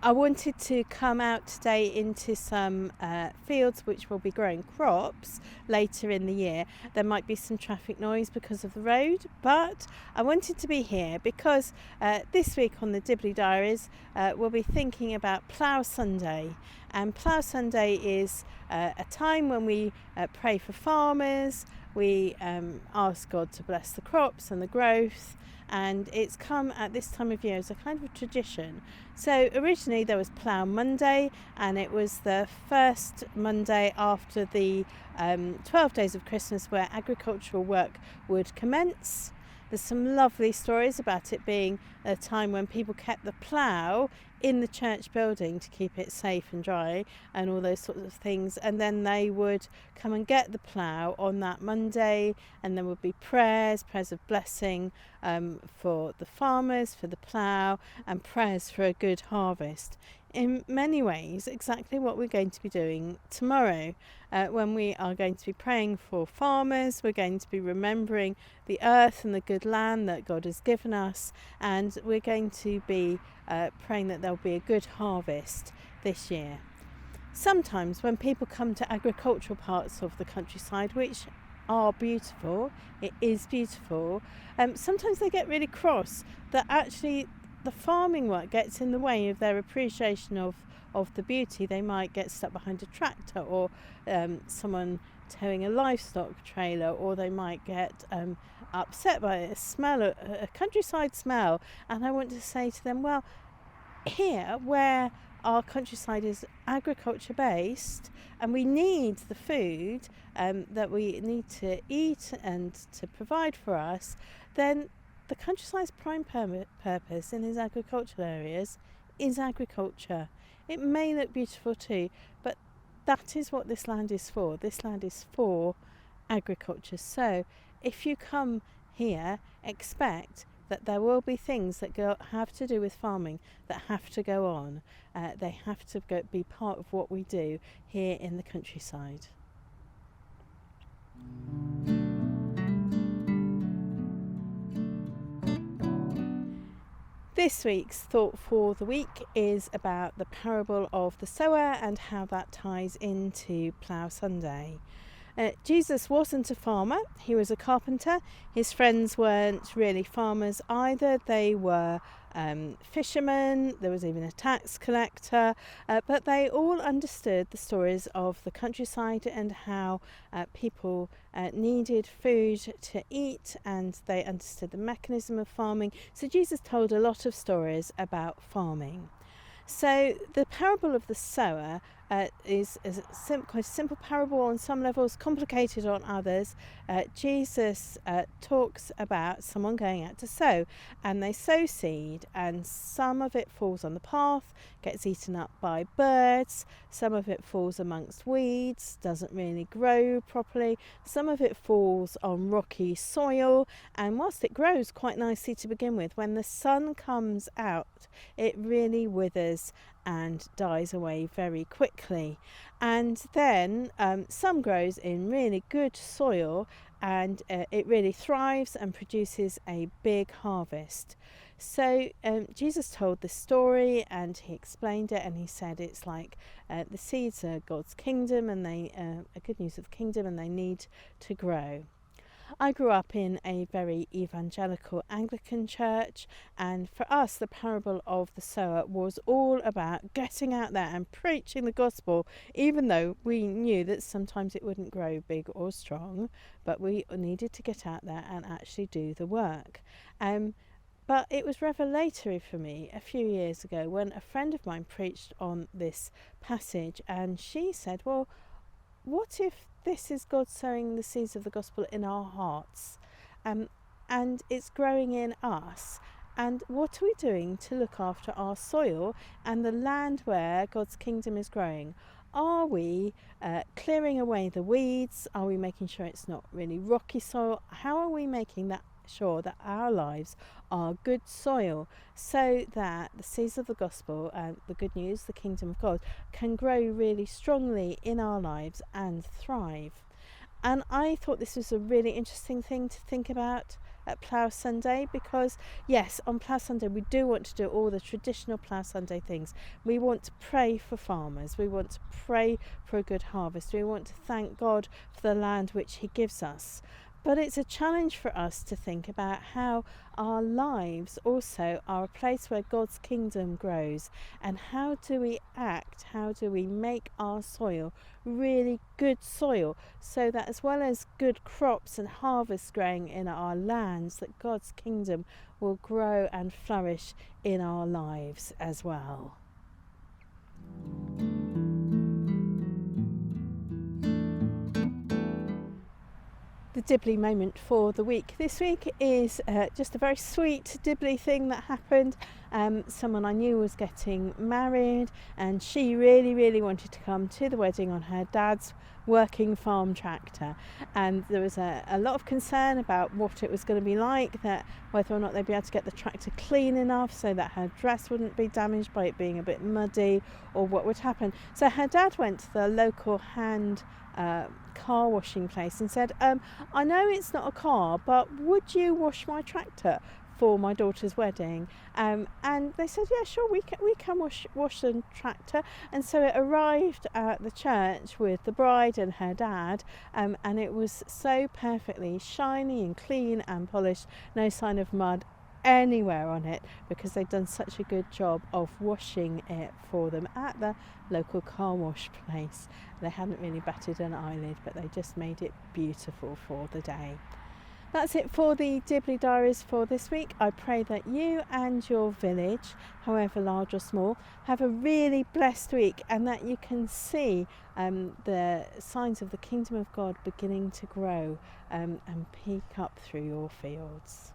I wanted to come out today into some fields which will be growing crops later in the year. There might be some traffic noise because of the road, but I wanted to be here because this week on the Dibley Diaries we'll be thinking about Plough Sunday. And Plough Sunday is a time when we pray for farmers, we ask God to bless the crops and the growth, and it's come at this time of year as a kind of tradition. So originally there was Plough Monday, and it was the first Monday after the 12 days of Christmas where agricultural work would commence. There's some lovely stories about it being a time when people kept the plough in the church building to keep it safe and dry and all those sorts of things, and then they would come and get the plough on that Monday, and there would be prayers of blessing for the farmers, for the plough, and prayers for a good harvest. In many ways exactly what we're going to be doing tomorrow, when we are going to be praying for farmers. We're going to be remembering the earth and the good land that God has given us, and we're going to be praying that there'll be a good harvest this year. Sometimes when people come to agricultural parts of the countryside, which are beautiful, it is beautiful, sometimes they get really cross that actually the farming work gets in the way of their appreciation of the beauty. They might get stuck behind a tractor, or someone towing a livestock trailer, or they might get upset by a smell, a countryside smell. And I want to say to them, well, here where our countryside is agriculture based and we need the food that we need to eat and to provide for us, then the countryside's prime purpose in these agricultural areas is agriculture. It may look beautiful too, but that is what this land is for. This land is for agriculture. So if you come here, expect that there will be things that have to do with farming that have to go on. They have to be part of what we do here in the countryside. This week's thought for the week is about the parable of the sower and how that ties into Plough Sunday. Jesus wasn't a farmer, he was a carpenter. His friends weren't really farmers either. They were fishermen, there was even a tax collector, but they all understood the stories of the countryside and how people needed food to eat, and they understood the mechanism of farming. So Jesus told a lot of stories about farming. So the parable of the sower is quite a simple parable on some levels, complicated on others. Jesus talks about someone going out to sow, and they sow seed, and some of it falls on the path, gets eaten up by birds. Some of it falls amongst weeds, doesn't really grow properly. Some of it falls on rocky soil, and whilst it grows quite nicely to begin with, when the sun comes out, it really withers and dies away very quickly. And then some grows in really good soil, and it really thrives and produces a big harvest. So Jesus told this story, and he explained it, and he said it's like the seeds are God's kingdom, and they are good news of the kingdom, and they need to grow. I grew up in a very evangelical Anglican church, and for us the parable of the sower was all about getting out there and preaching the gospel, even though we knew that sometimes it wouldn't grow big or strong, but we needed to get out there and actually do the work. But it was revelatory for me a few years ago when a friend of mine preached on this passage, and she said, well, what if this is God sowing the seeds of the gospel in our hearts, and it's growing in us? And what are we doing to look after our soil and the land where God's kingdom is growing? Are we clearing away the weeds? Are we making sure it's not really rocky soil? How are we making that sure that our lives are good soil, so that the seeds of the gospel and the good news, the kingdom of God, can grow really strongly in our lives and thrive? And I thought this was a really interesting thing to think about at Plough Sunday, because yes, on Plough Sunday we do want to do all the traditional Plough Sunday things. We want to pray for farmers, we want to pray for a good harvest, we want to thank God for the land which he gives us. But it's a challenge for us to think about how our lives also are a place where God's kingdom grows, and how do we act, how do we make our soil really good soil, so that as well as good crops and harvests growing in our lands, that God's kingdom will grow and flourish in our lives as well. The Dibley moment for the week this week is just a very sweet Dibley thing that happened. Someone I knew was getting married, and she really wanted to come to the wedding on her dad's working farm tractor, and there was a lot of concern about what it was going to be like, that whether or not they'd be able to get the tractor clean enough so that her dress wouldn't be damaged by it being a bit muddy, or what would happen. So her dad went to the local car washing place and said, I know it's not a car, but would you wash my tractor for my daughter's wedding? And they said, yeah, sure, we can wash the tractor. And so it arrived at the church with the bride and her dad, and it was so perfectly shiny and clean and polished, no sign of mud anywhere on it, because they'd done such a good job of washing it for them at the local car wash place. They hadn't really batted an eyelid, but they just made it beautiful for the day. That's it for the Dibley Diaries for this week. I pray that you and your village, however large or small, have a really blessed week, and that you can see the signs of the kingdom of God beginning to grow and peek up through your fields.